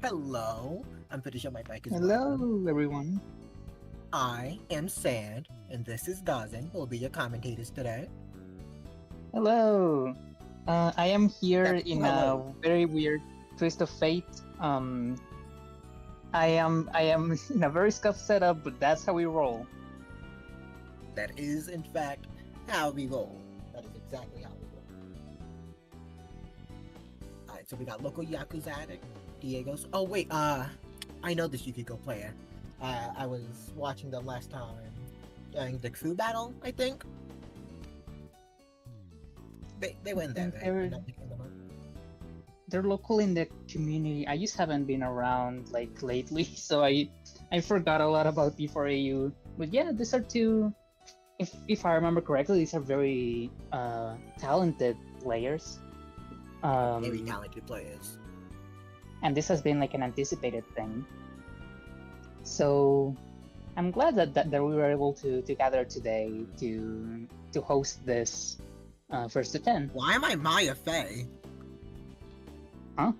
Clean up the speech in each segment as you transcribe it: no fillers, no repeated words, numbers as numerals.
Hello, I'm pretty sure my mic is Hello, working. everyone. I am Sand, and this is Deig0z, who will be your commentators today. Hello. I am here That's in a hello. very weird twist of fate. I am in a very scuffed setup, but that's how we roll. That is, in fact, how we roll. That is exactly how we roll. Alright, so we got local Yakuza Addict, Deig0z. Oh, wait, I know this Yukiko player. I was watching them last time during the crew battle, I think. They went there, right? They're, I'm not picking them up. they're local in the community. I just haven't been around like lately, so I forgot a lot about P4AU. But yeah, these are two. If I remember correctly, these are very talented players. Very talented players. And this has been like an anticipated thing. So I'm glad that we were able to gather today to host this first to 10. Why am I Maya Fey? Huh?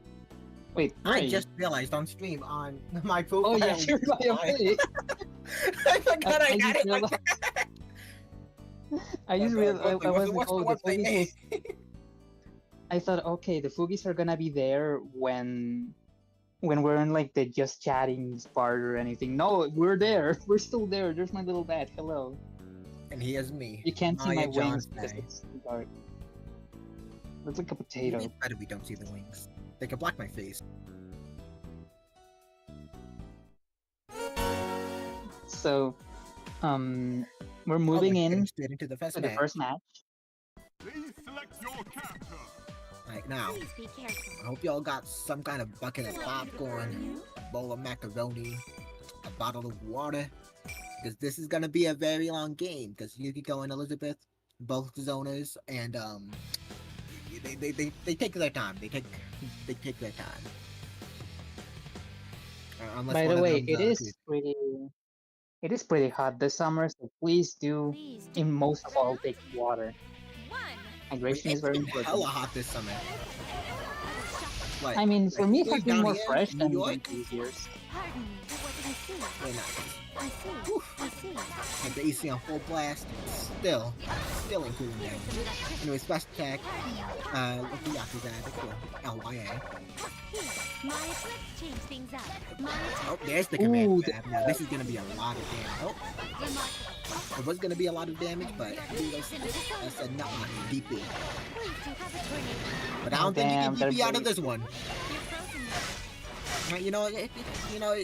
Wait, I just realized on stream on my profile. Oh yeah, you're Maya Fey. I forgot I had it like that. I just realized I was like, oh, the they Fugis I thought, okay, the Fugis are gonna be there when we're in like the just chatting part or anything. No, we're there. We're still there. There's my little bat. Hello. And here's me. You can't see my Maya wings John because Fey. it's dark. Looks like a potato. It's better we don't see the wings. They can block my face. So, we're moving in straight into the first to the match. first match. Please select your character. Right now, Please be careful. I hope y'all got some kind of bucket of popcorn, a bowl of macaroni, a bottle of water, because this is gonna be a very long game. Because Yukiko and Elizabeth, both zoners, and they take their time. They take their time. Unless By one the of way, them's, it is pretty hot this summer, so please do, Please do. in most of all, take water. Hydration is very It's been hella important. hot this summer. Like, I mean, for me, it has been down more here, fresh New than York, previous years. Pardon me. I see. very nice. I see. Whew. I see. Like the AC on full blast, still ain't cooling down. Anyway, special attack, with the Yakuza, LYA. My let's change things up. My Oh, there's the command Ooh, grab. Now, this is gonna be a lot of damage. Oh, remarkable. it was gonna be a lot of damage, but I said, nah, DP. Please do have a tornado. But I don't think damn, you they're can DP out of big. this one. You're frozen. Right, you know,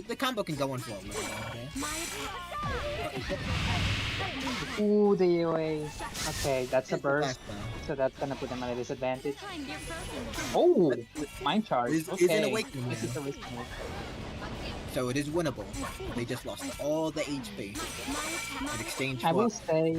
the combo can go on for a little while, okay? My attack. Ooh, the AOA. Okay, that's a It's burst, fast, though. so that's gonna put them at a disadvantage. Time you're frozen. Oh, mind charge. Is Okay, an awakening this is now. a risk move. So it is winnable. They just lost all the HP My in exchange I for... will say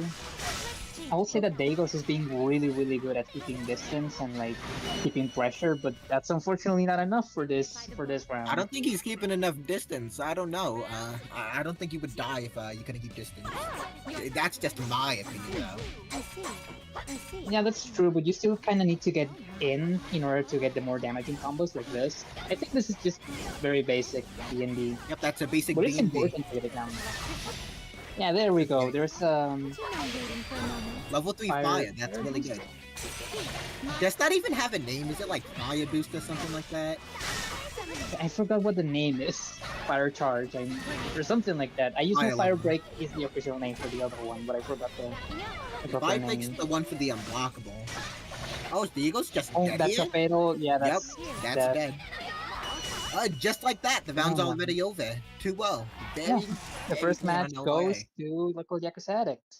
that Deig0z is being really good at keeping distance and like keeping pressure, but that's unfortunately not enough for this round. I don't think he's keeping enough distance. I don't know. I don't think you would die if you couldn't keep distance. That's just my opinion, though. I see. I see. Yeah, that's true, but you still kind of need to get in order to get the more damaging combos like this. I think this is just very basic D&D, Yep, that's a basic but it's D&D. important to get it down. Yeah, there we go. There's Do not waiting for a moment. Level 3 Fire- fire, that's really good. Does that even have a name? Is it like Fire Boost or something like that? I forgot what the name is. Fire charge, or something like that. I used to know Fire Fire level. Break is the official name for the other one, but I forgot the proper Fire Break's name. the one for the unblockable. Oh, the Eagle's just Oh, dead that's here? a fatal. Yeah, that's Yep, that's dead. dead. Just like that, the round's Oh. already over. 2-0. Yeah, Very, the first very match good on goes LYA. to local Yakuza Addict.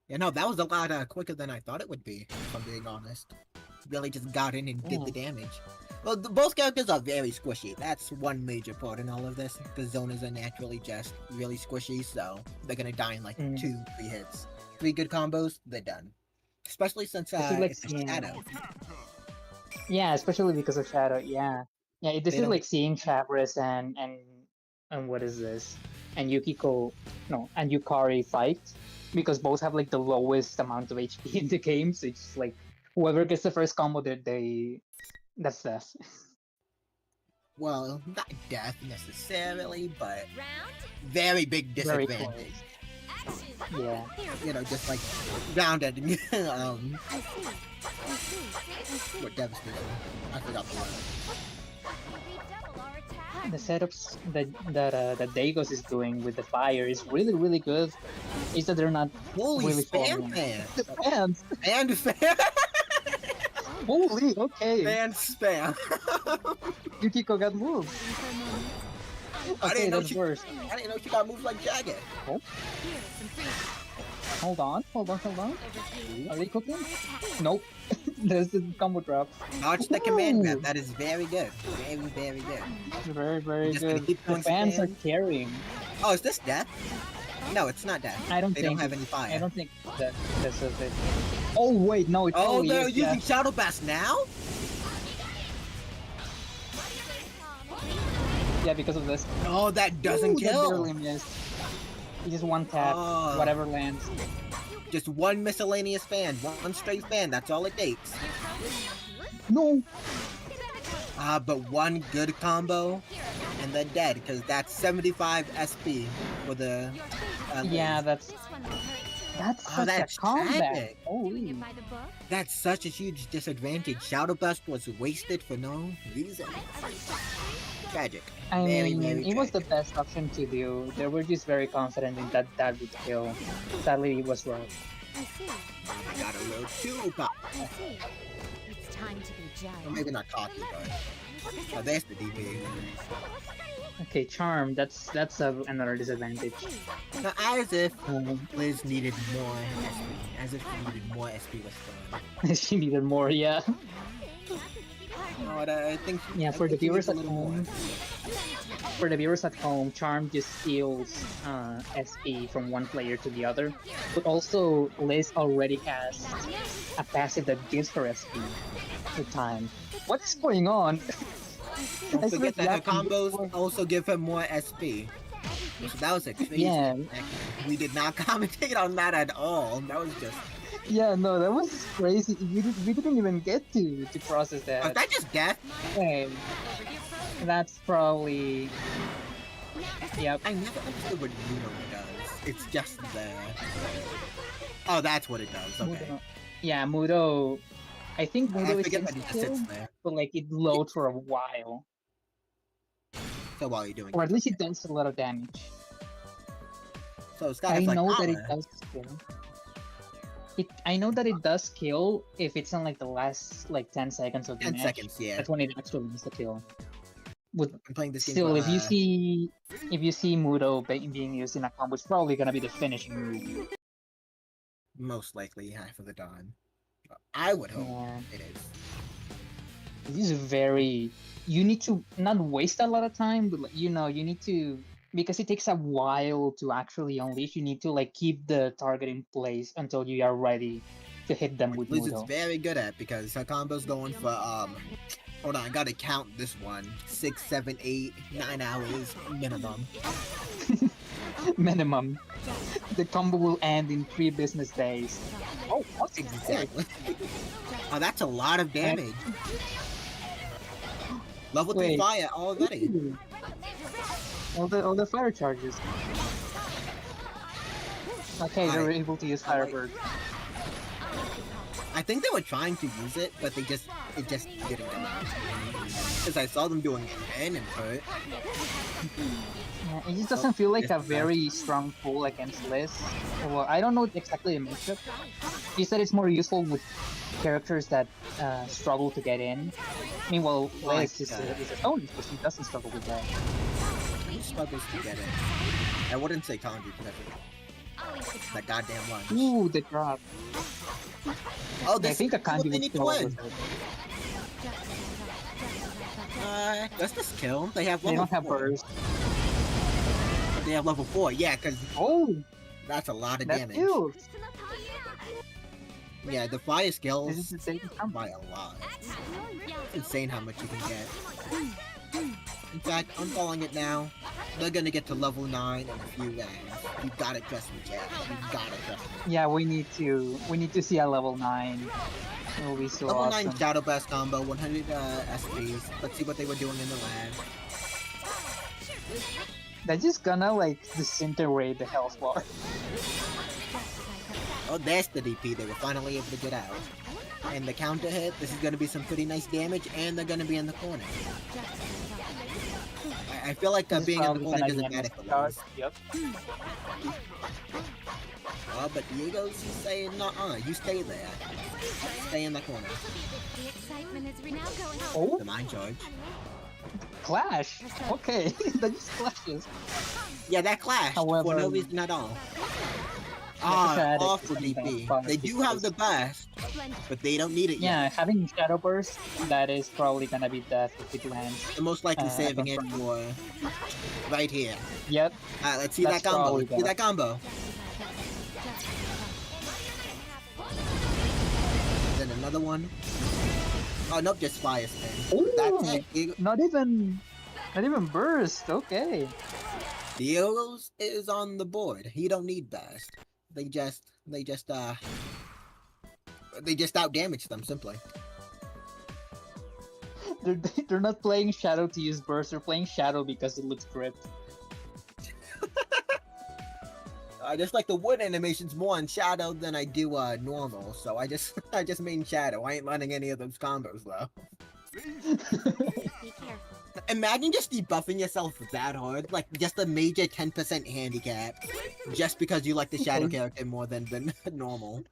Yeah, no, that was a lot quicker than I thought it would be, if I'm being honest. Really just got in and did the damage. Well, both characters are very squishy. That's one major part in all of this. The zoners are naturally just really squishy, so they're gonna die in like 2-3 hits. 3 good combos, they're done. Especially since This is like it's a seeing- shadow. Yeah, especially because of Shadow. Yeah, this They is don't- like seeing Chavris and what is this? And Yukiko, no, and Yukari fight because both have like the lowest amount of HP in the game. So it's like whoever gets the first combo, that's death. well, not death necessarily, but Round. very big Very disadvantage. Action. Yeah. You know, just like grounded. I see. I see. What devastation? I forgot the word. Redouble our attack. The setups that Deig0z is doing with the fire is really good. Is that they're not Holy really spam following. fan! The fans. And spam! Holy, okay. Fan spam! Yukiko got moved. For a moment. I Okay, didn't know that's she. worse. I didn't know she got moves like Jagged. Here, some freeze. Hold on. Overview. Are they cooking? Attack. Nope. There's the combo drop. Dodge the command Ooh. grab. That is very good. Very good. Very Just gonna good. keep The doing fans are spam. carrying. Oh, is this death? No, it's not death. I don't They think don't have any fire. I don't think that this is it. Oh wait, no, it's Oh, probably they're is, using yeah. Shadow Blast now? Yeah, because of this. Oh, that doesn't Ooh, that kill. barely missed. You just one tap, Oh. whatever lands. Just one miscellaneous fan, one straight fan. That's all it takes. No. But one good combo, and then dead, because that's 75 SP for the. Yeah, lanes. that's This one will hurt. that's Oh, such that's a comeback. tragic. Doing Holy. it by the book. That's such a huge disadvantage. Shadow Blast was wasted for no reason. Tragic. I Very, mean, very it was the tragic. best option to do. They were just very confident in that would kill. Sadly, it was wrong. I see. I got a little too cocky. I see. It's time to be Well, judged. maybe not cocky, but. Oh, there's the DP. Okay, charm. That's another disadvantage. Now, as if Um, Liz needed more SP. As if she needed more SP with Storm. she needed more. Yeah. You know what, I think she, Yeah, I for the think she needs viewers a at little more. home, for the viewers at home, Charm just steals SP from one player to the other, but also Liz already has a passive that gives her SP with time. What's going on? Don't I forget swear that her Yakuza combos before. also give her more SP. So that was a crazy Yeah. effect. We did not commentate on that at all. That was just. Yeah, no, that was crazy. We didn't even get to process Was that. that just death? Okay, that's probably. Yep. I never understood what Muno does. It's just there. Oh, that's what it does. Okay. Mudo. Yeah, Mudo. I think Mudo I is forget that he just insta-kill, sits there. but like it loads for a while. So while you're doing Or it. at least it does a lot of damage. So it's got I like know that it armor. does kill. I know that it does kill if it's in like the last like 10 seconds of the 10 match. seconds, yeah. That's when it actually is the kill. But I'm playing this game still, for, if you see Mudo being used in a combo, it's probably gonna be the finishing move. most likely Half of the Dawn. I would hope Yeah. it is. This is very. You need to not waste a lot of time, but like, you need to, because it takes a while to actually unleash. You need to like keep the target in place until you are ready to hit them with Liz is Mudo. very good at because her combo's going for hold on, I gotta count this one. 6, 7, 8, 9 hours minimum. Minimum. The combo will end in 3 business days. Oh, what's Exactly. Oh, that's a lot of damage. Level 3 Wait. fire already. Ooh. All the fire charges. Okay, they were able to use Firebird. I think they were trying to use it, but it just didn't come out. Because I saw them doing an input. Yeah, it just doesn't feel like a very strong pull against Liz. Well, I don't know exactly the matchup. You said it's more useful with characters that struggle to get in. Meanwhile, Liz is a bonus, but she doesn't struggle with that. He struggles to get it. I wouldn't say Kanji because of that goddamn lunge. Ooh, the drop. Oh, I this think a is what Kanji they would need to kill win. with it. Does this kill? They have They level don't have 4. burst. They have level 4, yeah, because Oh, that's a lot of that's damage. huge. Yeah, the fire This skills is the same combo. by a lot. It's insane how much you can get. In fact, I'm calling it now. They're gonna get to level 9 in a few rounds. You gotta trust me, Jack. You gotta trust me. Yeah, we need to see a level 9. It'll be so Level awesome. 9 Shadow Blast combo, 100 SPs. Let's see what they were doing in the lab. They're just gonna like disintegrate the health bar. Oh, there's the DP. They were finally able to get out. And the counter hit, this is going to be some pretty nice damage, and they're going to be in the corner. I feel like This is being in the probably corner gonna doesn't be matter an for start. these. Yep. Oh, but Deig0z, he's saying, nuh-uh, you stay there. Stay in the corner. The excitement is now going Oh, The mind charge. clash. Okay, that just clashes. Yeah, that clashed for no However- reason at all. Yeah, Addict Off the would be DP. fun They do have because- the burst, but they don't need it yet. Yeah, having Shadow Burst, that is probably gonna be death if it lands. They're most likely saving it confirm. for right here. Yep. Alright, let's see That's that combo. probably Let's see that. that combo. Then another one. Oh, nope, just fire spin. Ooh. That's it. Not even burst. Okay. Deig0z is on the board. He don't need burst. They just outdamage them simply. They're not playing Shadow to use burst. They're playing Shadow because it looks gripped. I just like the wood animations more on Shadow than I do normal. So I just main Shadow. I ain't learning any of those combos though. Be careful. Imagine just debuffing yourself that hard, like just a major 10% handicap, just because you like the Shadow character more than normal.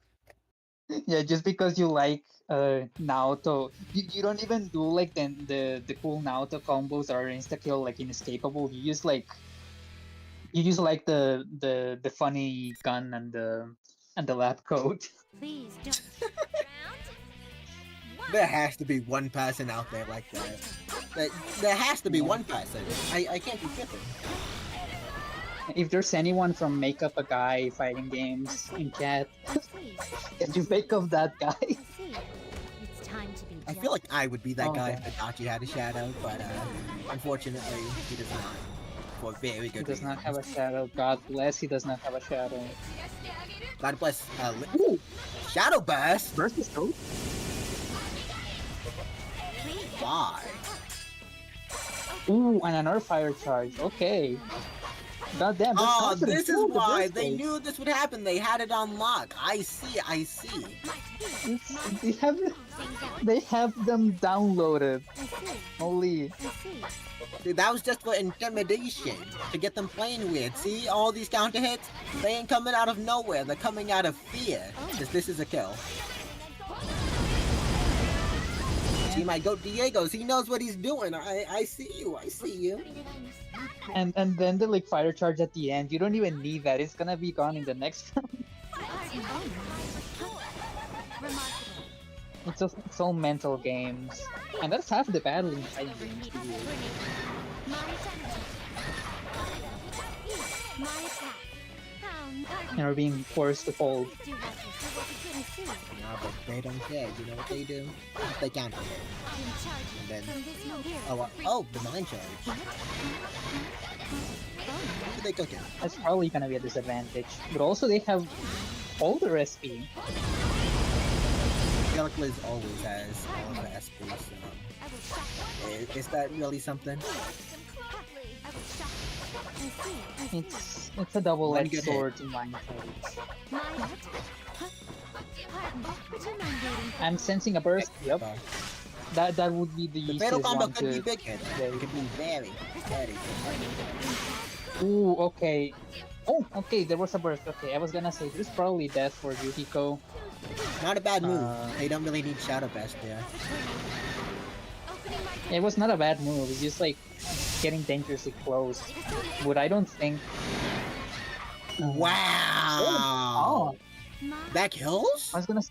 Yeah, just because you like Naoto, you don't even do like the cool Naoto combos or insta kill like inescapable. You use like the funny gun and the lab coat. Please don't. There has to be one person out there like that. There has to be one person. I can't be kidding. If there's anyone from Make Up a Guy fighting games in chat, I see. can you make up that guy? I see. It's time to be I done. feel like I would be that guy Okay. if Adachi had a Shadow, but unfortunately he does not. For very good He does not reasons. have a shadow. God bless, he does not have a shadow. God bless. Ooh, Shadow Burst. Burst is dope. Why? Ooh, and another fire charge. Okay. God damn. that's Oh, confident. this is Ooh, the why burst they rate. knew this would happen. They had it on lock. I see. They have them downloaded. I see. Holy. I see. Dude, that was just for intimidation to get them playing weird. See, all these counter hits, they ain't coming out of nowhere. They're coming out of fear. Because this is a kill. See my goat Deig0z, he knows what he's doing. I see you. I see you. And then the like fire charge at the end. You don't even need that. It's gonna be gone in the next round. Remarkable. It's all mental games. And that's half the battle in fighting games. to be honest. My attack. And we're being forced to fold. Do what you couldn't see. No, but they don't care. You know what they do? They counter hit. In charge. And then, From this moment. oh, the mind charge. Who did they go to? That's probably gonna be a disadvantage. But also they have older SP. I feel like Liz always has all the SP, so... I will shock Is that really something? I will shock I see. It's a double-edged One good sword in mind charge. My attack. Pardon. Would you mind waiting? I'm sensing a burst. Yep. That would be the The easiest fatal combo one could be to. big hit. It could be very good. Ooh, okay. Oh, okay. There was a burst. Okay, I was gonna say there's probably death for Yukiko. Not a bad move. Uh, They don't really need Shadow Best there. It was not a bad move. It's just like getting dangerously close. But I don't think. Wow! Oh, That kills? I was gonna.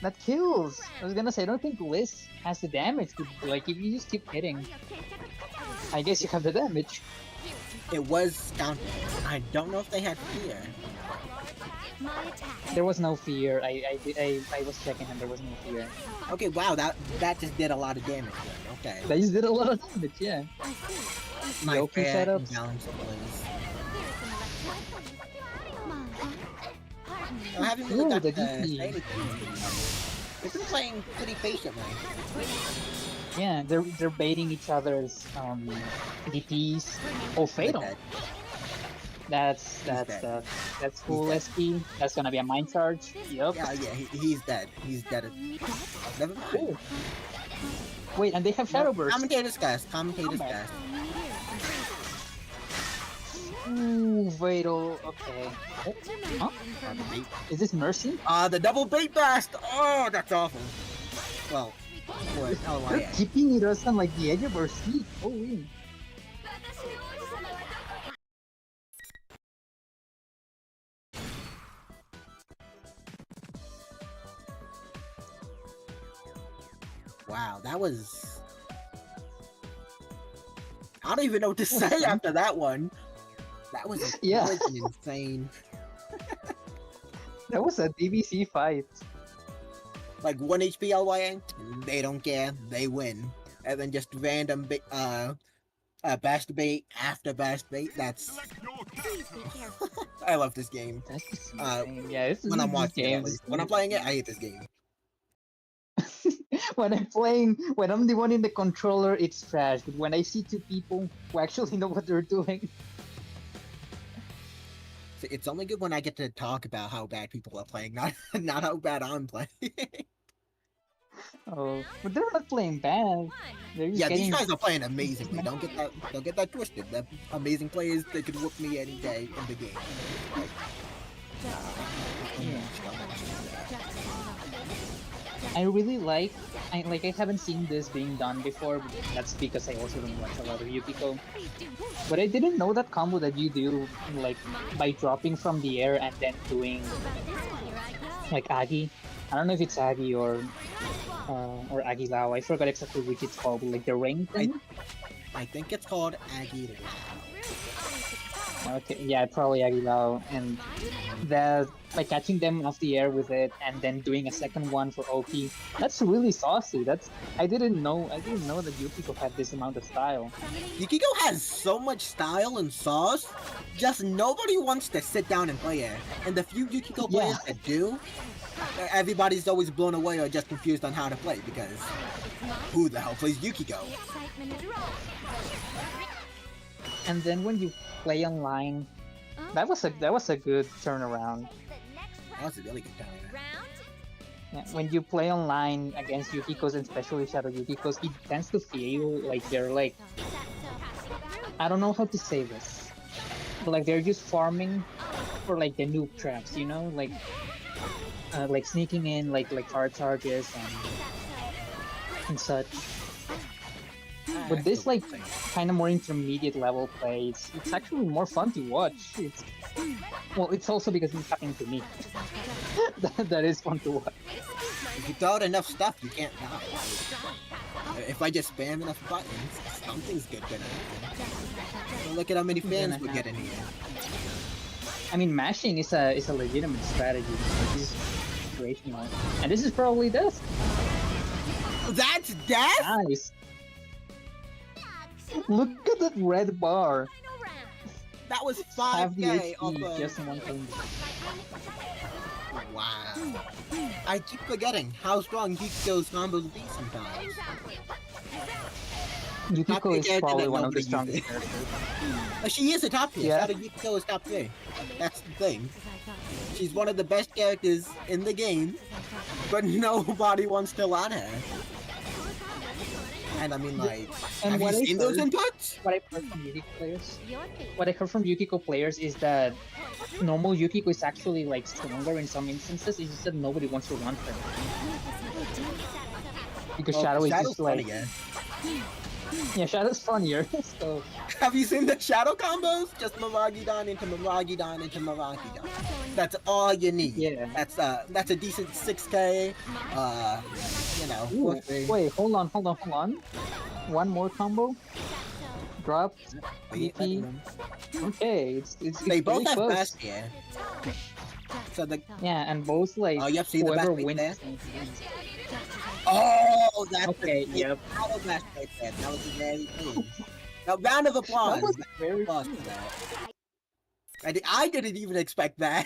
That kills. I was gonna say I don't think Liz has the damage. Like if you just keep hitting, I guess you have the damage. It was counted. I don't know if they had fear. My attack. There was no fear. I was checking and there was no fear. Okay, wow, that just did a lot of damage then. Okay. They just did a lot of damage. Yeah. I see. My Yoki fair setups. imbalance plays. Pardon me. I haven't really Ooh, got the to DP. say anything. They've been playing pretty patiently. Yeah, they're baiting each other's DPs. Oh, They're fatal. dead. That's dead. that's full dead. SP. That's gonna be a mind charge. Yup. Yeah, he's dead. He's dead. Never mind. Oh. Wait, and they have Shadow Burst. Commentator's cast. Commentator's Combat. cast. Ooh, fatal. Okay. Oh, huh? Is this Mercy? The double bait blast! Oh, that's awful. Well, what? Oh, They're yeah. keeping us on like the edge of our seat. Oh, wait. Wow, that was... I don't even know what to say after that one. That was, Yeah. that was insane. That was a DBC fight. Like 1 HP LYA, they don't care, they win. And then just random best bait after best bait, that's... Select your character. I love this game. That's just insane. Yeah, this is When I'm this watching it, game at is least. When I'm playing it, I hate this game. when I'm the one in the controller, it's trash. But when I see two people who actually know what they're doing, It's only good when I get to talk about how bad people are playing, not how bad I'm playing. oh, but they're not playing bad. They're just Yeah, getting... these guys are playing amazingly. Don't get that twisted. They're amazing players. They could whoop me any day in the game. Like, I really like. I haven't seen this being done before. But that's because I also don't watch a lot of Yukiko. But I didn't know that combo that you do, like by dropping from the air and then doing like Agi. I don't know if it's Agi or Agilao. I forgot exactly which it's called. Like the ring thing. I think it's called Aggie. Okay, yeah, probably Agilao, and that by catching them off the air with it and then doing a second one for OP. That's really saucy. I didn't know that Yukiko had this amount of style. Yukiko has so much style and sauce, just nobody wants to sit down and play it. And the few Yukiko players that do, everybody's always blown away or just confused on how to play because who the hell plays Yukiko? And then when you play online, that was a good turnaround. That was a really good time. Yeah, when you play online against Yukikos and especially Shadow Yukikos, it tends to feel like they're like, I don't know how to say this, but like they're just farming for like the noob traps, you know, like sneaking in like hard charges and such. But this like kind of more intermediate level play, it's actually more fun to watch. It's also because it's happening to me. that is fun to watch. If you throw out enough stuff, you can't die. If I just spam enough buttons, something's good gonna happen. Well, look at how many fans we get in here. I mean, mashing is a legitimate strategy. This is situational, and this is probably death. That's death? Nice. Look at that red bar. That was Half the 5k off HP of... just in one thing. Wow. I keep forgetting how strong Yukiko's combos be sometimes. Yukiko is character probably that one of the nobody strongest uses. characters. She is a top tier. Yeah. Shadow Yukiko is top 3. That's the thing. She's one of the best characters in the game, but nobody wants to learn her. And I mean, like, And have what you I seen those heard- inputs? What I heard from Yukiko players is that normal Yukiko is actually like stronger in some instances. It's just that nobody wants to run her because Shadow is Shadow's just like funnier. yeah, Shadow's funnier. So Have you seen the Shadow combos? Just Maragidan into Maragidan into Maragidan. That's all you need. Yeah. That's a decent 6k. You know. ooh, wait, hold on. One more combo. Drop. DP. Okay, it's They both really have close. best here. So the Yeah, and both like Oh, yep, see the whoever best right wins. there? Oh, that's Okay, yep. That was best right there. That was very clean. Now, round of applause. That was Round of very applause clean. for that. I didn't even expect that.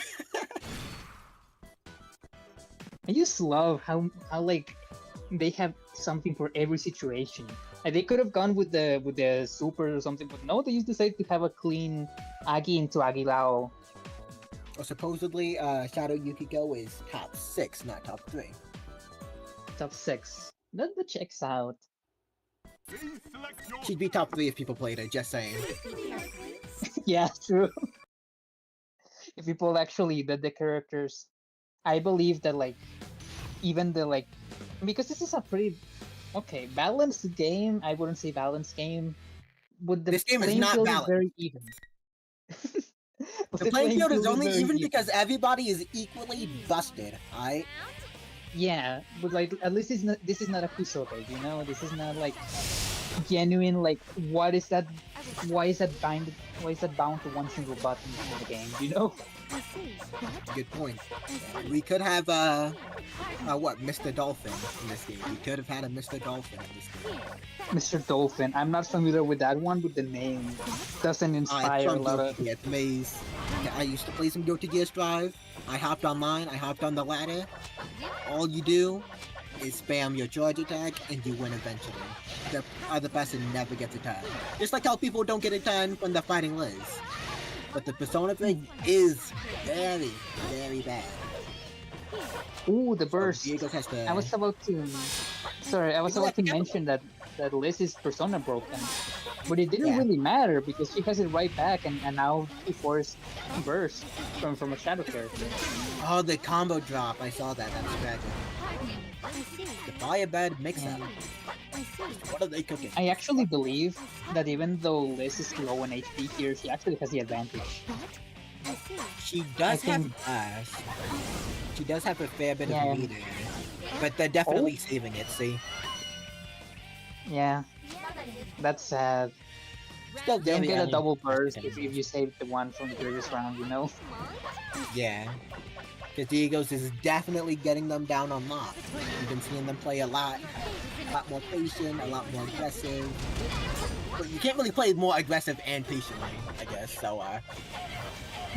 I just love how like they have something for every situation. Like, they could have gone with the super or something, but no, they just decided to have a clean Agi into Agilao. Or supposedly, Shadow Yukiko is top 6, not top 3. Top 6. That checks out. She'd be top 3 if people played her, just saying. Yeah, true. If people actually did the characters, I believe that like even the like because this is a pretty balanced game. I wouldn't say balanced game. Would the This game is playing not field balanced. very even? The playing field is very only even even? because everybody is equally busted, alright? Yeah, but like at least this is not a Kusobe, you know? This is not like genuine like why is that bound to one single button in the game, you know? Good point. We could have, Mr. Dolphin in this game. We could have had a Mr. Dolphin in this game. Mr. Dolphin. I'm not familiar with that one, but the name doesn't inspire a lot of... Guilty Gear Maze. I used to play some Guilty Gear Strive. I hopped online, I hopped on the ladder. All you do is spam your charge attack and you win eventually. The other person never gets a turn. Just like how people don't get a turn when they're fighting Liz. But the Persona thing is very, very bad. Ooh, the burst. Diego has to... I was about to mention that Liz's Persona broken. But it didn't really matter because she has it right back and now she forced burst from a shadow character. Oh, the combo drop. I saw that. That's tragic. The Firebird mix-up. What are they cooking? I actually believe that even though Liz is low in HP here, she actually has the advantage. She does have blast. She does have a fair bit of meter. But they're definitely saving it, see? Yeah. That's sad. Still You can very get a double burst if you save the one from the previous round, you know? Yeah. Because Deig0z is definitely getting them down on lock. You've been seeing them play a lot more patient, a lot more aggressive. But you can't really play more aggressive and patiently, I guess, so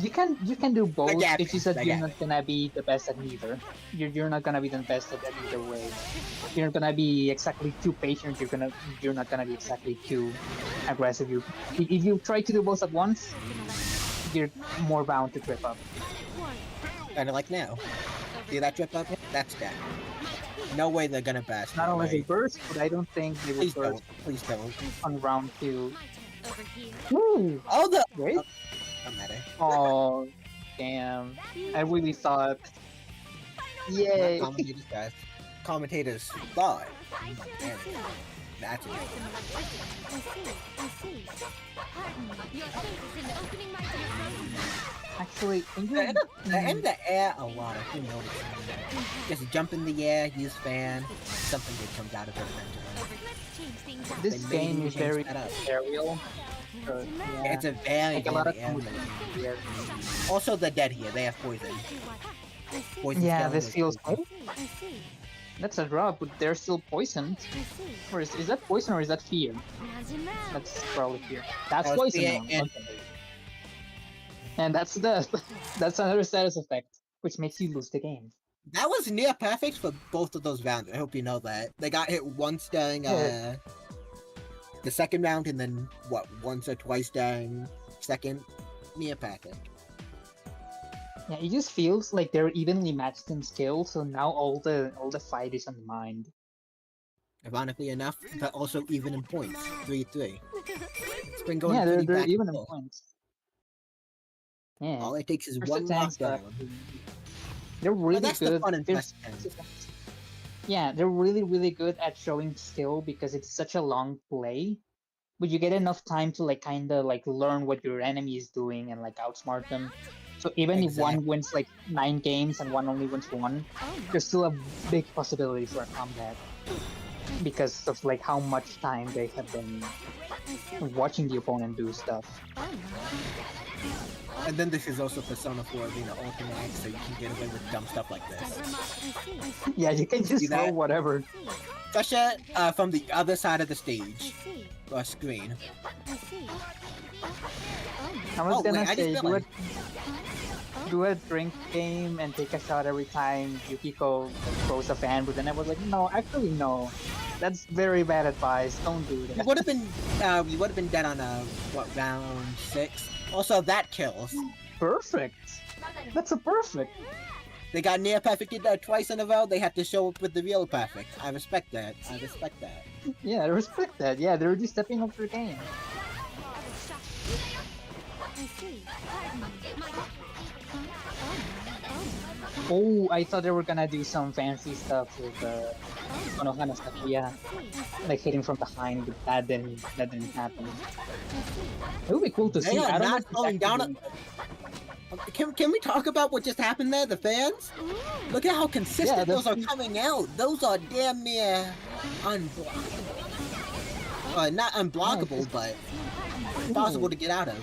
You can do both. Again, It's just that you're not gonna be the best at neither. You're not gonna be the best at either way. You're not gonna be exactly too patient. You're not gonna be exactly too aggressive. If you try to do both at once, you're more bound to trip up. Kinda like now. See that trip up? That's dead. No way they're gonna burst. Not only they burst, but I don't think they will burst Please don't. on round 2. Over here. Ooh! Oh, the... Wait. Don't matter. Oh, damn. I really thought. Yay! Commentators, guys. Commentators thought. Man, that's it. I see. Your face is an opening my Actually, They're in the air a lot. If you notice that. Just jump in the air, use fan. Something good comes out of it eventually. this game is very aerial. It's a very, like a lot of area. Also, the dead here. They have poison. Yeah, this feels. That's a drop, but they're still poisoned. Or is that poison or is that fear? That's probably fear. That's poison. And that's another status effect, which makes you lose the game. That was near perfect for both of those rounds. I hope you know that. They got hit once during the second round, and then once or twice during second. Near perfect. Yeah, it just feels like they're evenly matched in skill, so now all the fight is on the mind. Ironically enough, they're also even in points. 3-3. It's been going they're back even and in forth. points. Yeah. All it takes is First one attacks knockdown. They're really that's good. The fun and Yeah, they're really good at showing skill because it's such a long play. But you get enough time to kinda learn what your enemy is doing and outsmart them. So even if one wins 9 games and one only wins 1, there's still a big possibility for a comeback. Because of how much time they have been watching the opponent do stuff. And then this is also Persona 4 being an ultimate, so you can get away with dumb stuff like this. Yeah, you can just throw whatever. Especially from the other side of the stage. Or screen. I was gonna say, do a drink game and take a shot every time Yukiko throws a fan, but then I was like, no, actually no. That's very bad advice. Don't do We that. would have been dead on what, round 6. Also, that kills. Perfect. That's a perfect. They got near perfect twice in a row. They had to show up with the real perfect. I respect that. I respect that. Yeah, I respect that. Yeah, they're just stepping up their game. I see. Pardon me. My... Oh, I thought they were gonna do some fancy stuff with Konohana stuff. Yeah, like hitting from behind, but that didn't happen. It would be cool to They see. are I don't know not if slowing down. Can we talk about what just happened there? The fans? Look at how consistent Yeah, those are coming out. Those are damn near unblockable. Not unblockable, but impossible to get out of.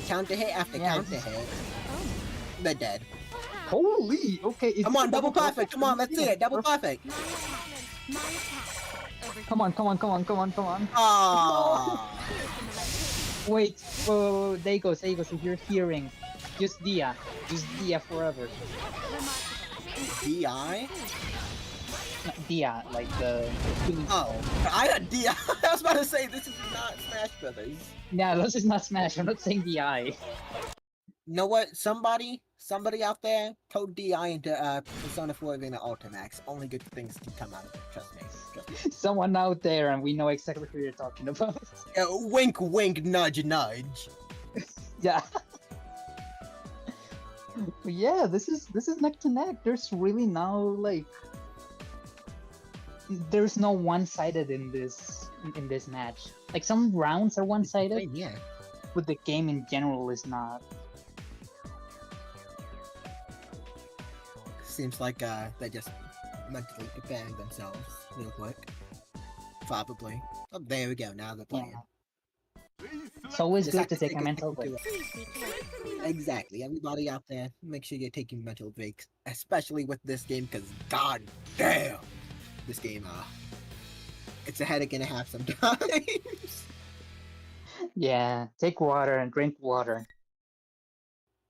Counter hit after counter hit. They're dead. Holy, okay. Come on, double perfect. Come on, let's see it. Double perfect. Come on. Aww. Wait, whoa, Deig0z, if you're hearing, just Dia forever. DI? Dia, like the... Oh, I had DI. I was about to say, this is not Smash Brothers. Yeah, this is not Smash, I'm not saying Di. You know what? Somebody out there, code DI into Persona 4 Arena Ultimax. Only good things can come out of it. Trust me. Someone out there, and we know exactly who you're talking about. Wink, wink, nudge, nudge. Yeah. Yeah, this is neck to neck. There's really no there's no one-sided in this match. Like some rounds are one-sided, Yeah. but the game in general is not. Seems like they're just mentally preparing themselves real quick. Probably. Oh, there we go. Now they're playing. It's always Just good have to take a a mental break. break. Exactly. Everybody out there, make sure you're taking mental breaks, especially with this game, because god damn, this game, it's a headache and a half sometimes. Yeah, take water and drink water.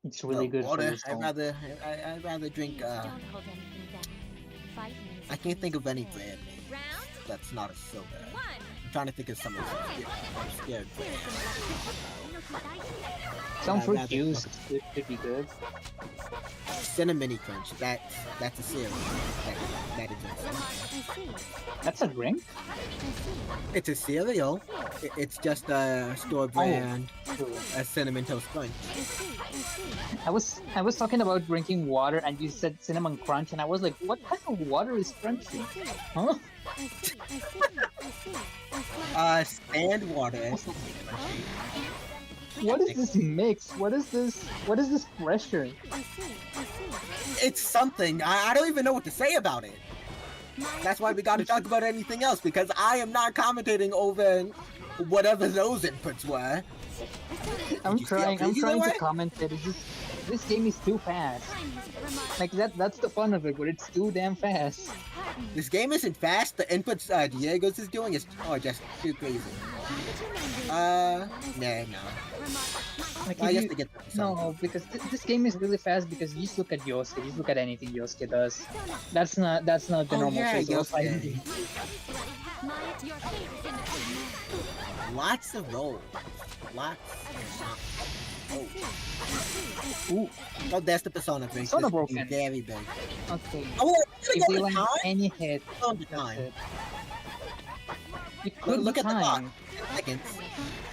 It's really good for water. your soul. I'd rather drink. Don't hold anything back. Fight me. I can't think of any brand name Round that's not a soda. 1. I'm trying to think of some of them. I'm scared. Some I'd fruit rather- juice could be good. Cinnamony Crunch. That's a cereal. That is it. I see. That's a drink? It's a cereal. It's just a store brand, True. a cinnamon toast crunch. I see. I was talking about drinking water and you said cinnamon crunch and I was like, what kind of water is crunchy? Huh? I see. Sand water. What is this mix? What is this pressure? I see. It's something. I don't even know what to say about it. That's why we gotta talk about anything else, because I am not commentating over whatever those inputs were. I'm you feel trying crazy to that way? comment that this game is too fast. Like that's the fun of it, but it's too damn fast. This game isn't fast. The inputs Deig0z is doing is just too crazy. No. Like I if guess you, to get them no, because this game is really fast because you just look at Yosuke, just look at anything Yosuke does. That's not the Oh, normal yeah, phase of a Yosuke. fighting game. Your favorite imitation. Lots of rolls. Lots. Ooh, Oh, there's the Persona base. Persona This broken. is very big. okay. Oh, If look they at the land time. any hit, On the that's time. it. It could Look be at the clock. time. Seconds.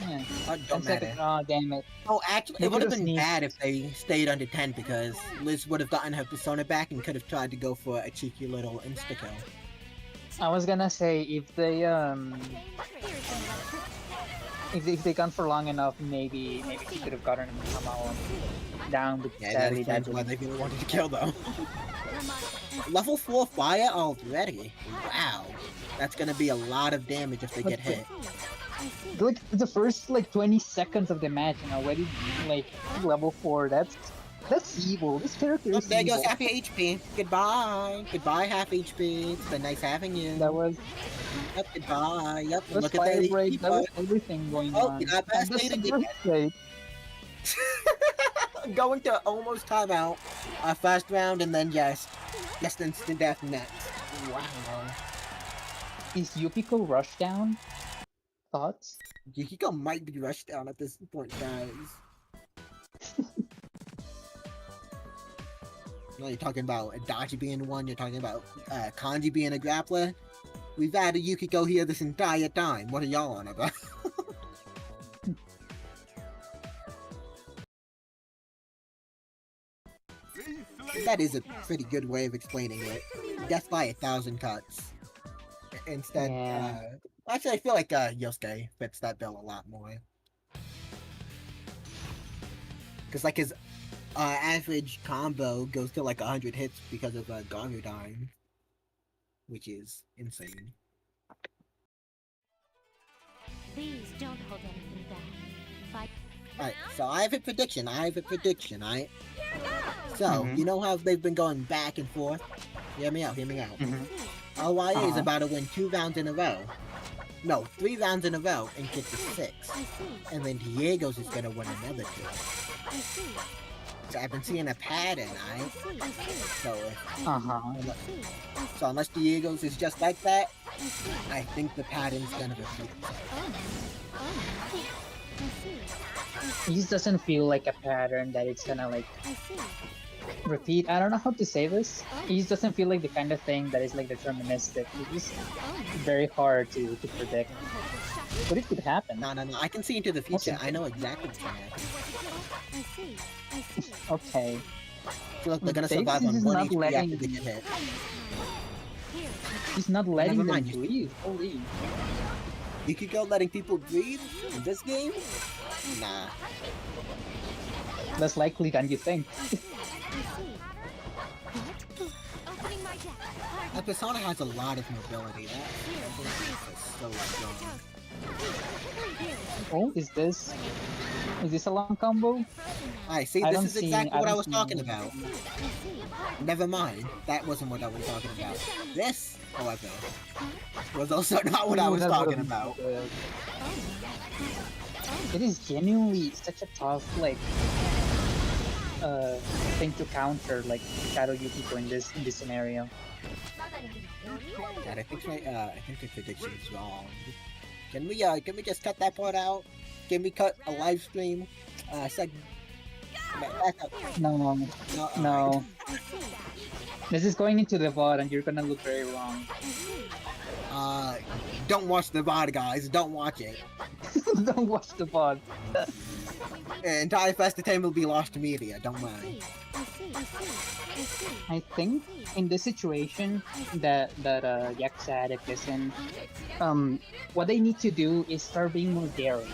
Yeah. Oh, 10 don't seconds. matter. Oh, damn it. Oh, actually, They it would have could've been sneezed. bad if they stayed under 10 because Liz would have gotten her Persona back and could have tried to go for a cheeky little insta-kill. I was gonna say if they if they gone for long enough, maybe he could have gotten him somehow down. But Yeah, that sadly, that explains why didn't. they really wanted to kill them. Level 4 fire already? Wow. That's gonna be a lot of damage if they get hit. Like the first 20 seconds of the match and already level 4. That's evil. This character Oh, is there evil. goes half your HP. Goodbye. Goodbye, half HP. It's been nice having you. That was Yep, goodbye. Yep, that was look at fire that break. HP. That was everything going Oh, on. you got past That's data the again. birthday. going to almost timeout, first round, and then just instant death next. Wow. Is Yukiko rushed down? Thoughts? Yukiko might be rushed down at this point, guys. You're talking about Adachi being one, you're talking about Kanji being a grappler. We've had a Yukiko here this entire time. What are y'all on about? That is a pretty good way of explaining it. Death by 1,000 cuts. Instead, Yeah. actually I feel like Yosuke fits that bill a lot more. Cause like his average combo goes to like 100 hits because of Garu dying. Which is insane. These don't hold anything back. Fight. Alright, so I have a prediction, alright? So, Mhm. you know how they've been going back and forth? Hear me out. Mhm. LYA is Uh-huh. about to win 2 rounds in a row. No, 3 rounds in a row and get to 6. I see. And then Deig0z is gonna win another 2. I see. So I've been seeing a pattern, I alright? see. I see. So, if, Uh-huh. I see. so unless Deig0z is just like that, I see. I think the pattern's gonna repeat itself. Oh. Oh. I see. It just doesn't feel like a pattern that it's gonna like I see. repeat. I don't know how to say this. It just doesn't feel like the kind of thing that is like deterministic. It's just very hard to predict. But it could happen. No, I can see into the future. I know exactly what's gonna happen. I see. I see. Okay. So look, they're gonna Deig0z survive on is 1 not HP letting- after they get hit. Here. He's not letting Never them mind, breathe. Holy. Yukiko letting people breathe in this game? Nah. Less likely than you think. I see. What? Opening my deck. That persona has a lot of mobility. That is so strong. Oh, is this a long combo? Alright, see, I this don't is see- exactly I what I don't was see- talking about. Never mind. That wasn't what I was talking about. This, however, was also not what I Ooh, was that talking would've been about. good. It is genuinely such a tough thing to counter like Shadow Yukiko in this scenario. God, I think the prediction is wrong. Can we just cut that part out? Can we cut a live stream? Segment. Back up. No, No. no. This is going into the VOD and you're gonna look very wrong. Don't watch the VOD, guys. Don't watch it. Don't watch the VOD. Entire FT10 will be lost to media. Don't worry. I think in this situation that Yakuza Addict is in, what they need to do is start being more daring.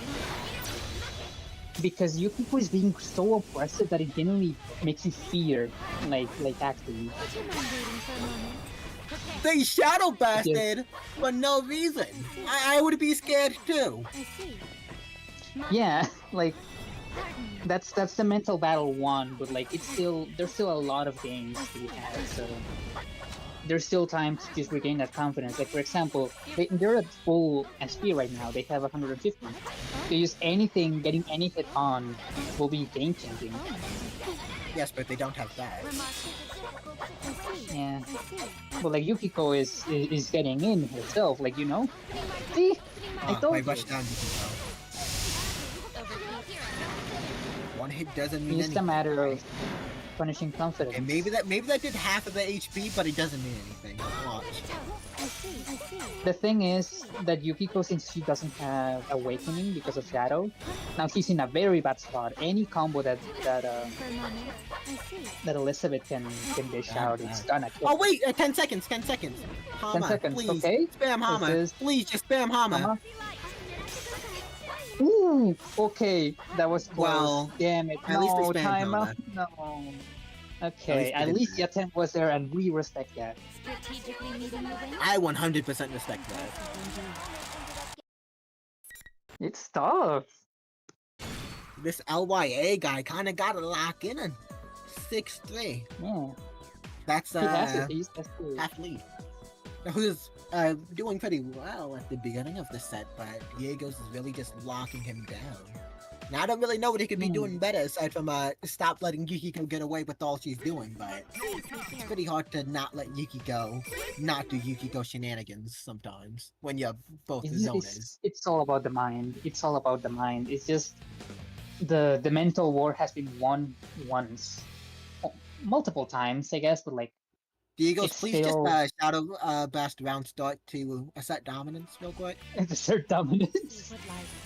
Because Yukiko is being so oppressive that it genuinely makes you fear, like actually. Would you mind waiting for a moment? They shadow blasted for no reason. I would be scared too. I see. Yeah, like that's the mental battle one, but like there's still a lot of games to be had, so there's still time to just regain that confidence. Like for example, they're at full SP right now. They have 150. They use anything, getting any hit on will be game changing. Yes, but they don't have that. Yeah, but like Yukiko is getting in herself, like you know. See, I My told you. rush down Yukiko. One hit doesn't mean It's just a anything. matter of punishing confidence. And maybe that did half of the HP, but it doesn't mean anything. Watch. The thing is that Yukiko, since she doesn't have Awakening because of Shadow, now she's in a very bad spot. Any combo that Elizabeth can dish out, it's gonna kill. Oh wait, 10 seconds. 10 seconds. Hama, 10 seconds, please. okay? Spam Hama. This is- Please, just spam Hama. Hama. Ooh, okay, that was close. Well, Damn it! at least they No spammed timeout. Hama. No. Okay, At at least least they the attempt was there, and we respect that. Strategically meeting the win. I 100% respect that. It's tough. This LYA guy kind of got to lock in a 6-3. Yeah, That's he has it. He's that's good. half lead. Who's doing pretty well at the beginning of the set, but Deig0z is really just locking him down. Now I don't really know what he could be doing better aside from stop letting Yukiko get away with all she's doing, but it's pretty hard to not let Yukiko not do Yukiko shenanigans sometimes when you're both the zoners. It's all about the mind. It's all about the mind. It's just the mental war has been won once, multiple times, I guess, but like Deig0z, it's please still- just shadow best round start to assert dominance real quick. assert dominance.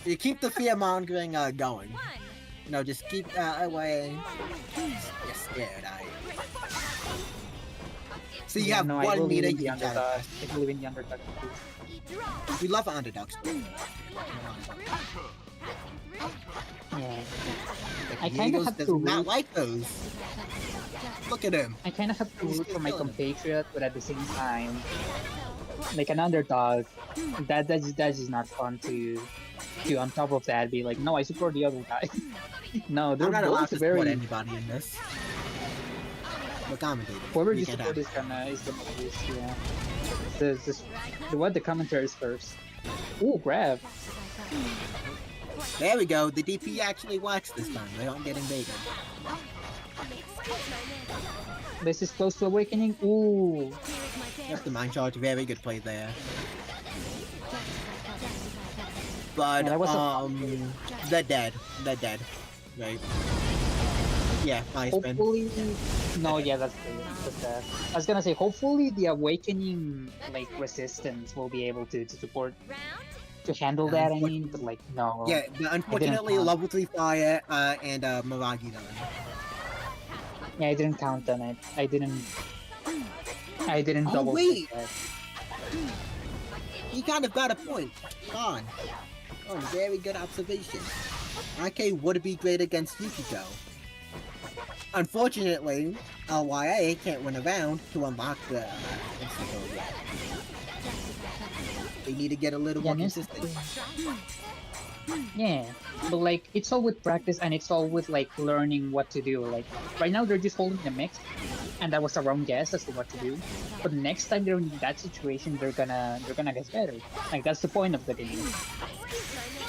You keep the fear mongering going. No, just keep away. You're scared, So you have no, I 1 believe meter in the you can shadow underdog. best. I believe in the underdog. We love underdogs. Yeah. But I kinda Deig0z have does to not root- like those. Look at him. I kind of have to He's root for my still killing him. compatriot, but at the same time, like an underdog, that's just not fun to on top of that be like, no, I support the other guy. No, they're I'm not allowed both to very. support anybody in this. We're commentators. Whoever We you can't support have is gonna lose. Yeah. The commentary is first. Ooh, grab. There we go. The DP actually works this time. They don't get invaded. This is close to awakening. Ooh. Just the mind charge. Very good play there. But Yeah, that was they're dead. They're dead. Right. Yeah, nice spin. Hopefully, no, yeah, that's that. I was gonna say, hopefully the awakening like resistance will be able to support to handle that. I mean, but like no. Yeah, but unfortunately, count. level 3 fire and Miragi done. Yeah, I didn't count on it. I didn't Oh, double wait. check that. You kind of got a point. On. Oh, very good observation. RK would be great against Yukiko. Unfortunately, LYA can't win a round to unlock the insta-kill yet. They need to get a little more consistent. Yeah, but like it's all with practice and it's all with like learning what to do. Like right now they're just holding the mix, and that was a wrong guess as to what to do. But next time they're in that situation, they're gonna get better. Like that's the point of the game.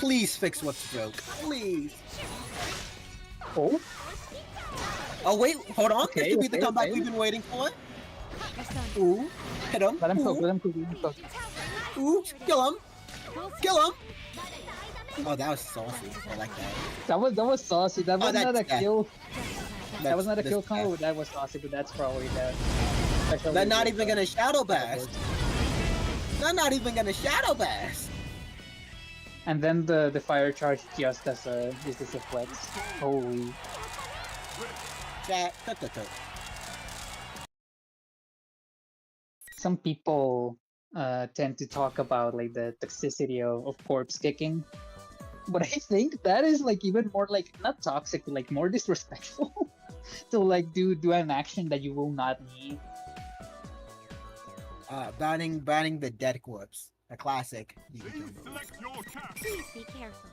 Please fix what's broke. Please. Oh, Oh wait, hold on. Okay, This could be the okay, comeback okay. we've been waiting for. Ooh, hit him. let him cook. Ooh, Let him cook. Let him cook. ooh, kill him. Kill him. Oh, that was saucy. I like that. That was saucy. That was that's not a that. kill. That was not a That's- kill that's combo. That was saucy, but that's probably the. special They're not review, even so- gonna shadow bash. They're not even gonna shadow bash. And then the fire charge just as a flex. Holy. Chat. Some people tend to talk about like the toxicity of corpse kicking, but I think that is like even more like not toxic, but like more disrespectful to like do an action that you will not need. Banning the dead corpse. A classic. Please be careful.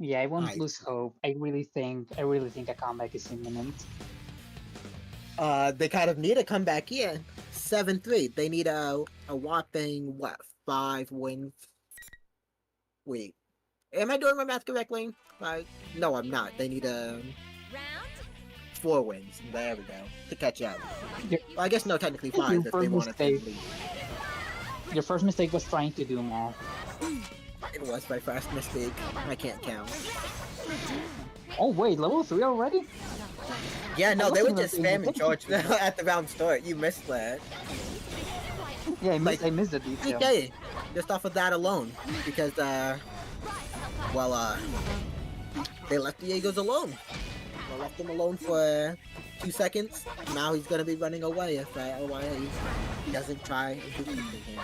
Yeah, I won't Nice. lose hope. I really think a comeback is imminent. They kind of need a comeback here. 7-3. They need a whopping, what, 5 wins? Wait. Am I doing my math correctly? No, I'm not. They need Round 4 wins. There we go. To catch up. Your, Well, I guess no, technically 5 Your if they first want to mistake. lead. your first mistake was trying to do math. It was my first mistake. I can't count. Oh wait, level 3 already? Yeah, no, I they were wasn't just even spamming charge at the round start. You missed that. Yeah, Like, I missed the detail. Okay, just off of that alone, because they left Deig0z alone. They left him alone for 2 seconds. Now he's gonna be running away if LYA doesn't try and do something here.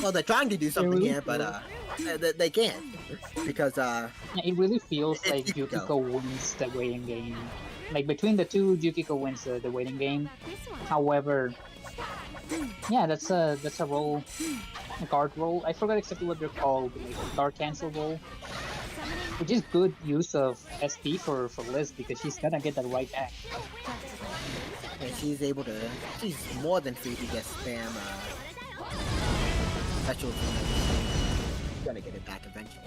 Well, they're trying to do something here, but they can't because Yeah, it really feels It's like Yukiko. Yukiko wins the waiting game. Like between the two, Yukiko wins the waiting game. this one. However, yeah, that's a roll, a guard roll. I forgot exactly what they're called, like a guard cancel roll, which is good use of SP for Liz because she's gonna get that right back. and she's able to. She's more than free to get spam special. gonna get it back eventually.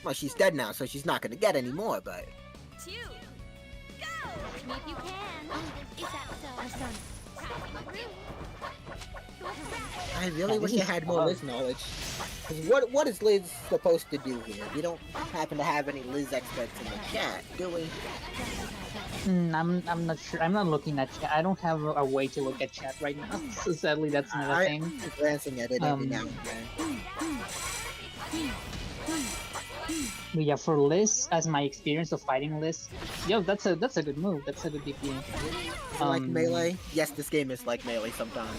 Well, she's dead now, so she's not gonna get any more, but... Two, go! Catch me if you can. Is that so? Our son. I really Yeah, wish this I is had more tough. Liz knowledge. 'Cause what is Liz supposed to do here? We don't happen to have any Liz experts in the chat, do we? I'm not sure. I'm not looking at chat. I don't have a way to look at chat right now. So sadly, that's another I'm thing. glancing at it every now and then. But yeah, for Liz, as my experience of fighting Liz, yo, that's a good move. That's a good DP. Like Melee? Yes, this game is like Melee sometimes.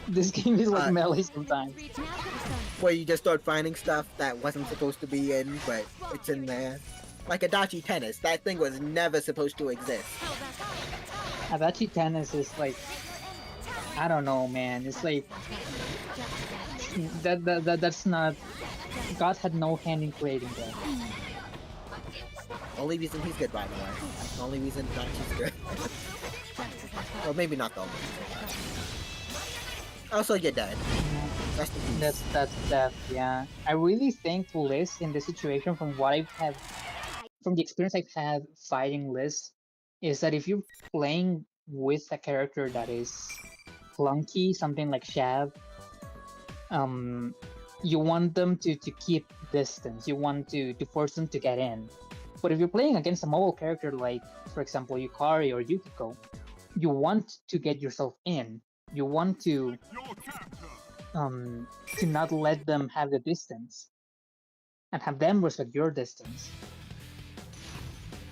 This game is like Uh, Melee sometimes. Reach now for the sun. Where you just start finding stuff that wasn't supposed to be in, but it's in there. Like Adachi Tennis, that thing was never supposed to exist. Adachi Tennis is like, I don't know, man. It's like that's not. God had no hand in creating that. Only reason he's good, by the way. The only reason Adachi's good. Well, maybe not the only reason. Also, you're dead. Rest in peace. That's that. Yeah, I really think Liz in this situation, from what I've had, from the experience I've had fighting Liz, is that if you're playing with a character that is clunky, something like Shav, you want them to keep distance. You want to force them to get in. But if you're playing against a mobile character like, for example, Yukari or Yukiko, you want to get yourself in. You want to not let them have the distance and have them respect your distance.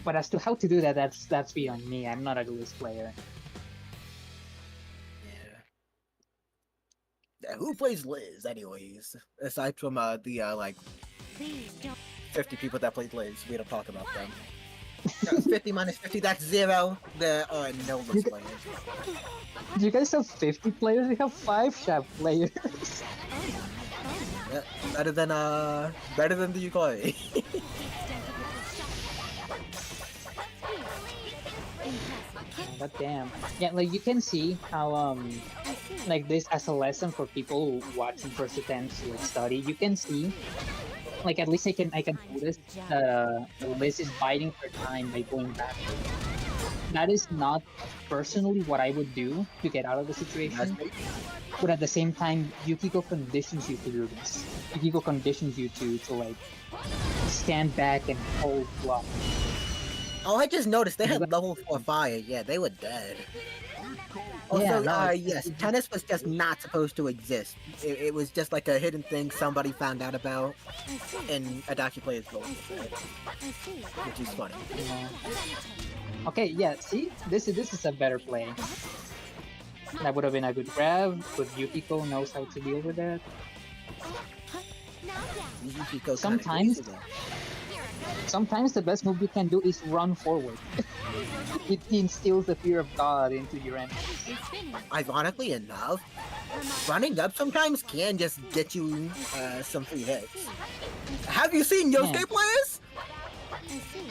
But as to how to do that, that's beyond me. I'm not a Liz player. Yeah, who plays Liz, anyways? Aside from the like Please don't. 50 people that played Liz, we don't talk about them. 50 minus 50, that's 0. There are no Liz players. You guys have 50 players? We have 5 Shav players. Yeah, better than the Yukari. God damn. Yeah, like you can see how like this as a lesson for people watching first attempts to like, study. You can see, like at least I can notice Liz is biding her time by going backwards. That is not personally what I would do to get out of the situation. But at the same time, Yukiko conditions you to do this. Yukiko conditions you to like stand back and hold block. Oh, I just noticed they had level 4 fire. Yeah, they were dead. Also, Yeah, no, yes, tennis was just not supposed to exist. It was just like a hidden thing somebody found out about, and Adachi players both, which is funny. Okay, yeah, see? This is a better play. That would have been a good grab, but Yukiko knows how to deal with that. Yukiko's Sometimes- kinda crazy, Sometimes the best move you can do is run forward. It instills the fear of God into your enemy. though. Ironically enough, running up sometimes can just get you some free hits. Have you seen Yosuke Yeah. players?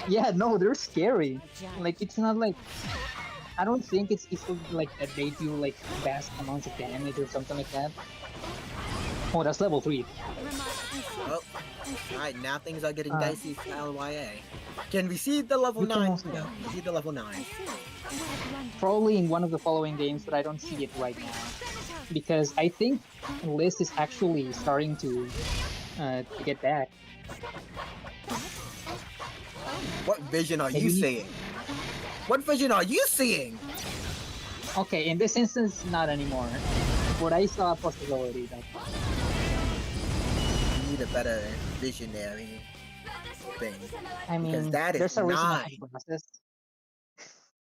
Yeah, no, they're scary. Like, it's not like... I don't think it's like that they do like vast amounts of damage or something like that. Oh, that's level 3. Oh, alright, now things are getting Uh, dicey for LYA. Can we see the level We can 9? also- No, we see the level 9. Probably in one of the following games, but I don't see it right now. Because I think Liz is actually starting to get back. What vision are you Maybe- seeing? What vision are you seeing? Okay, in this instance, not anymore. But I saw a possibility that... You need a better visionary thing. I mean, that is there's a reason I nine. have glasses.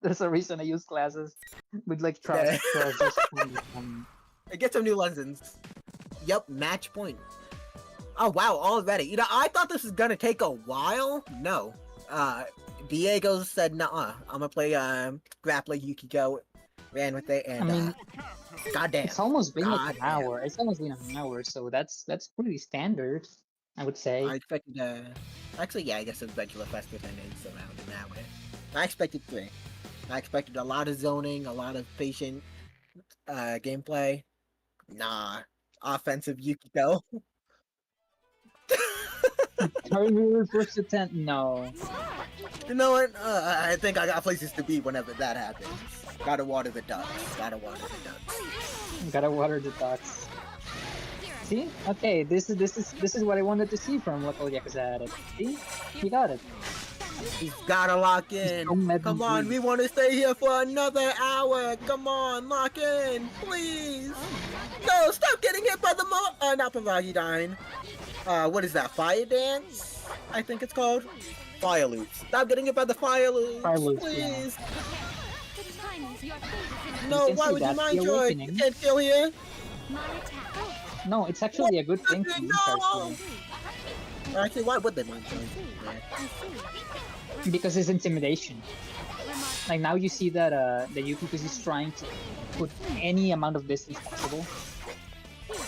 There's a reason I use glasses with like Yeah. trousers. Get some new lessons. Yep, match point. Oh wow, already. You know, I thought this was gonna take a while. No. Deig0z said, nah, I'm gonna play grappling Yukiko. Ran with it, and I mean, goddamn. it's almost been like an Goddamn. hour. It's almost been an hour, so that's pretty standard, I would say. I expected actually, yeah, I guess eventually FT10 is around an hour. I expected 3. I expected a lot of zoning, a lot of patient gameplay. Nah, offensive Yukiko. Are we first attempt? No. You know what? I think I got places to be whenever that happens. Gotta water the ducks. Gotta water the ducks. Gotta water the ducks. See? Okay, this is what I wanted to see from local Yakuza Addict. See? You got it. He's gotta lock in. Don't let Come me on, breathe. we want to stay here for another hour. Come on, lock in, please. No, stop getting hit by the not Pavagidine. What is that? Fire dance? I think it's called. Fire loops. Stop getting hit by the fire loops, Fire loops, please. The time is your fate is No, can why see would you that's mind the joy? You awakening. can't kill here. in my attack. No, it's actually a good thing to use No! actually. Actually, why would they mind joy? Because it's intimidation. Like now you see that the Yukiko is trying to put any amount of distance possible,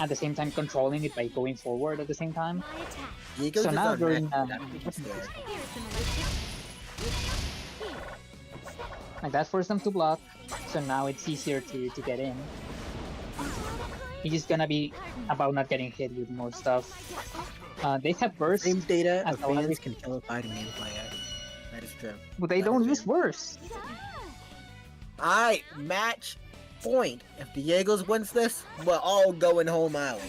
at the same time controlling it by going forward at the same time. My attack. Deig0z So is now on during neck. That makes me scared. like that forced them to block, so now it's easier to get in. He's just gonna be about not getting hit with more stuff. They have burst, Same data as of long as fans can kill a fighting game player. That is true. but they that don't is use true. burst. Alright, match point. If Deig0z wins this, we're all going home early.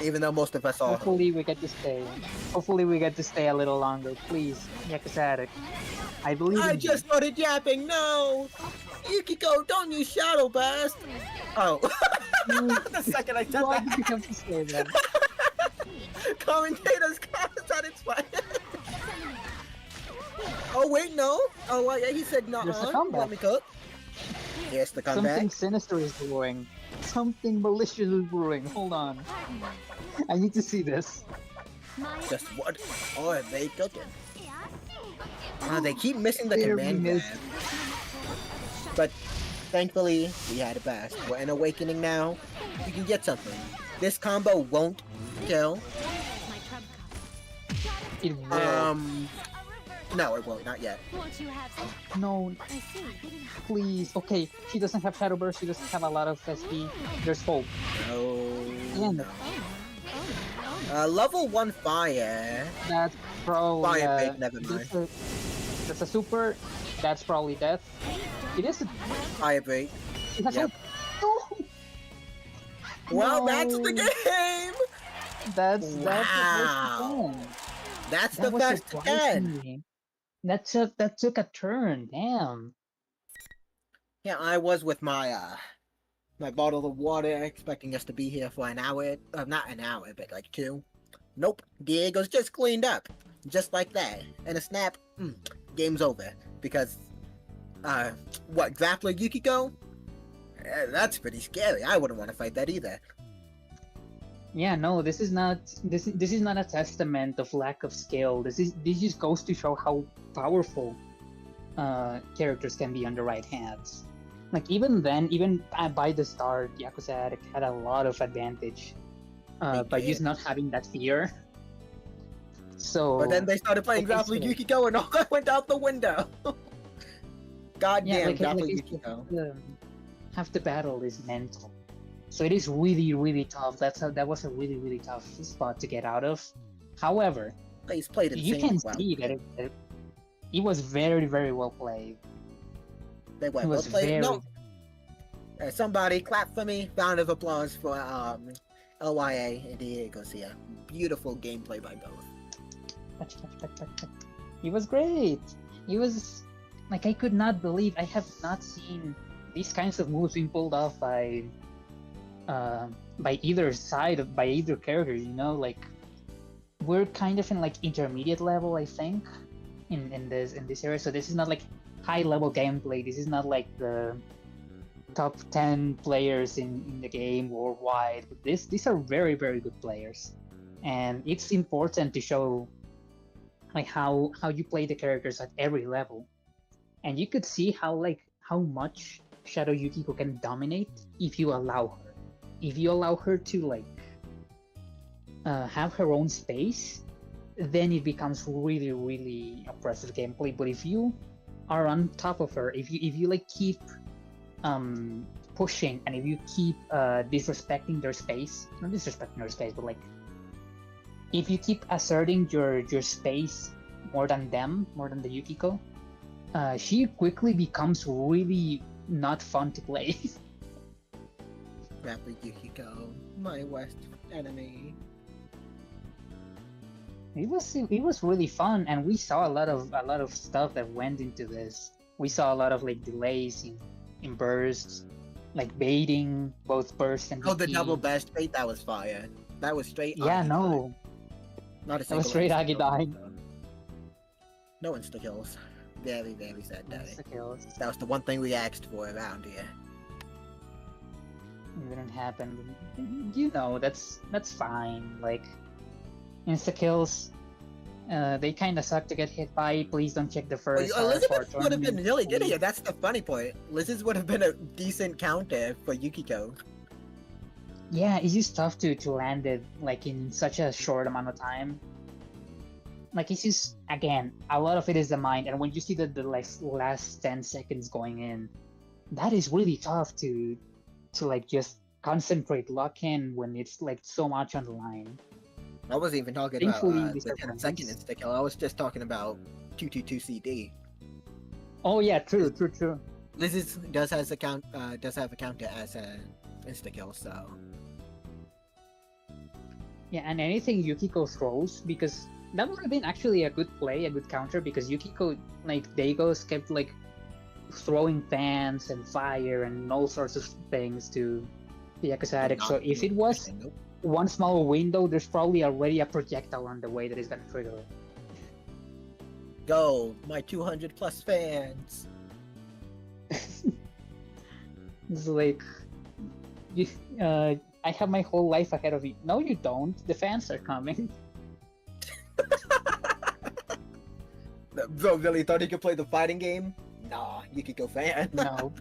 Even though most of us are. Hopefully we get to stay. Hopefully we get to stay a little longer, please. Yakuza Addict. I believe I in just started yapping, no! Yukiko, don't use Shadow Burst! Oh. you. The second I said Why that, did you have to say that? commentators said it's fine. Oh wait, no. Oh well, yeah, he said no. There's a comeback. Let me cook. Here's the comeback. Something sinister is brewing. Something malicious is brewing. Hold on. I need to see this. My Just what? Oh, are they cooking? They keep missing the They command grab. missed. But thankfully, we had a best. We're in Awakening now. You can get something. This combo won't kill. my trump card. It will. No, it won't. Not yet. Won't you have some? No, I see. please. Okay, she doesn't have Shadow Burst. She doesn't have a lot of SP. There's hope. No. Damn no. it. Level 1 fire. That's probably. Fire bait, never mind. That's a super. That's probably death. It is a. Fire bait. It has Yep. hope. No! Well, No. that's the game. That's Wow. That's the was best 10. surprising. That took a turn. Damn. Yeah, I was with my my bottle of water, expecting us to be here for an hour. Not an hour, but like 2. Nope. Diego's just cleaned up, just like that. And a snap. Game's over because what, Grappler Yukiko? That's pretty scary. I wouldn't want to fight that either. Yeah, no, this is not a testament of lack of skill. This just goes to show how powerful characters can be on the right hands. Like even then, even by the start, Yakuza Addict had a lot of advantage by just not having that fear. So, But then they started playing like, Grappler Yukiko and all that went out the window. Goddamn, like Grappler it's Yukiko. half the battle is mental. So it is really, really tough. That was a really, really tough spot to get out of. However, He's played it you can well. see that it was very, very well played. They went It well was played. very. No, somebody clap for me. Round of applause for LYA and Deig0z here. Beautiful gameplay by both. He was great. He was like, I could not believe I have not seen these kinds of moves being pulled off by either side by either character. You know, like we're kind of in like intermediate level, I think, in this area. So this is not like high level gameplay. This is not like the top 10 players in the game worldwide. But these are very, very good players, and it's important to show like how you play the characters at every level. And you could see how much Shadow Yukiko can dominate if you allow her. If you allow her to like have her own space, then it becomes really, really oppressive gameplay. But if you are on top of her, if you like keep pushing, and if you keep disrespecting their space, not disrespecting their space, but like if you keep asserting your space more than them, more than the Yukiko, she quickly becomes really not fun to play. Rapper Yukiko, my worst enemy. It was really fun, and we saw a lot of stuff that went into this. We saw a lot of like delays in bursts, like baiting both burst and Oh, the DP. double burst bait, that was fire. That was straight Yeah, Agi no, dive. Not a that was single straight insta Agi kill. dying. No insta kills. Very, very sad day. That's the kills. That was the one thing we asked for around here. It didn't happen. You know, that's fine. Like insta kills, they kind of suck to get hit by. Please don't check the first RFR Elizabeth would have been tournament, really good please. here. That's the funny point. Lizz's would have been a decent counter for Yukiko. Yeah, it's just tough to land it like in such a short amount of time. Like it's just, again, a lot of it is the mind, and when you see the like last 10 seconds going in, that is really tough to like just concentrate, lock in when it's like so much on the line. I wasn't even talking Thankfully, about these the are 10 second points. insta kill. I was just talking about 222 CD. Oh yeah, true. Lizz's does have a counter as a insta kill, so Yeah, and anything Yukiko throws, because that would have been actually a good play, a good counter, because Yukiko, like Deig0z, kept like throwing fans and fire and all sorts of things to the Yakuza Addict. So if it was Nope. one small window, there's probably already a projectile on the way that is gonna trigger it. Go, my 200 plus fans. It's like, you, I have my whole life ahead of you. No, you don't. The fans are coming. Bro, really thought he could play the fighting game? Nah, Yukiko fan. No,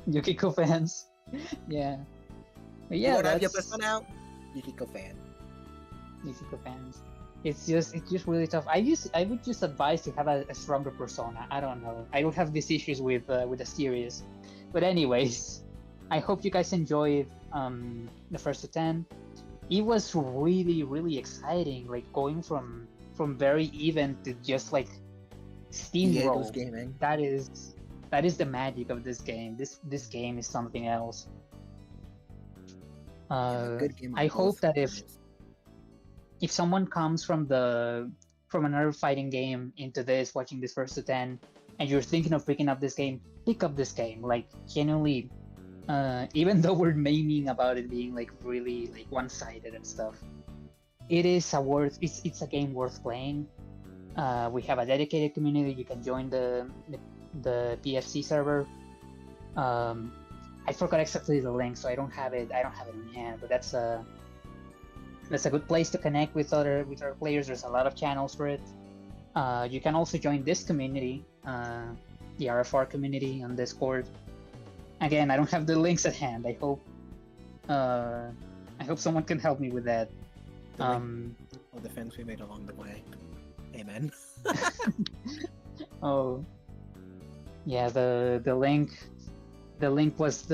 Yukiko fans. Yeah, but You yeah, wanna have your that's best one out? Yukiko fan. Yukiko fans. It's just really tough. I would just advise to have a stronger persona. I don't know. I don't have these issues with the series, but anyways, I hope you guys enjoyed the first to 10. It was really exciting, like going from very even to just like steamroll. Deig0z gaming. That is the magic of this game. This game is something else. Good game on I both hope that sides. if someone comes from another fighting game into this, watching this first to 10, and you're thinking of picking up this game, pick up this game. Like genuinely, even though we're memeing about it being like really like one-sided and stuff, it's a game worth playing. We have a dedicated community. You can join the PFC server. I forgot exactly the link, so I don't have it in hand. But that's a good place to connect with other players. There's a lot of channels for it. You can also join this community, the RFR community on Discord. Again, I don't have the links at hand. I hope someone can help me with that. All the friends we made along the way. Amen. Oh, yeah. The link was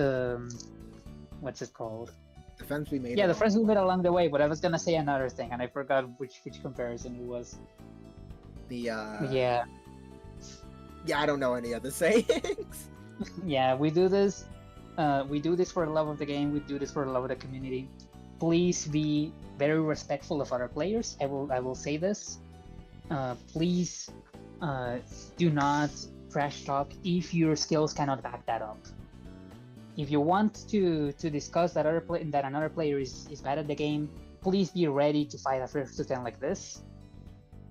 what's it called? The friends we made. Yeah, the along friends we way. made along the way. But I was gonna say another thing, and I forgot which comparison it was. Yeah, I don't know any other sayings. Yeah, we do this. We do this for the love of the game. We do this for the love of the community. Please be very respectful of other players. I will say this. Please do not trash talk if your skills cannot back that up. If you want to discuss that another player is bad at the game, please be ready to fight a first to 10 like this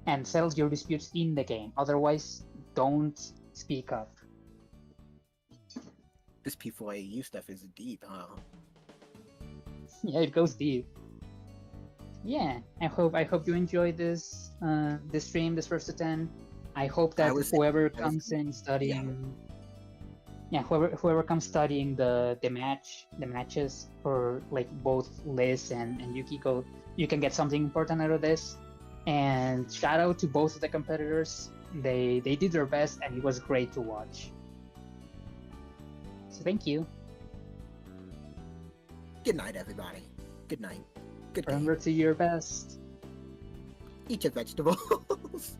and settle your disputes in the game. Otherwise, don't speak up. This P4AU stuff is deep, huh? Yeah, it goes deep. Yeah, I hope you enjoyed this stream, this first to 10. I hope that whoever comes in studying, whoever comes studying the matches for like both Liz and Yukiko, you can get something important out of this. And shout out to both of the competitors. They did their best, and it was great to watch. So thank you. Good night, everybody. Good night. Good game. Remember to your best. eat your vegetables.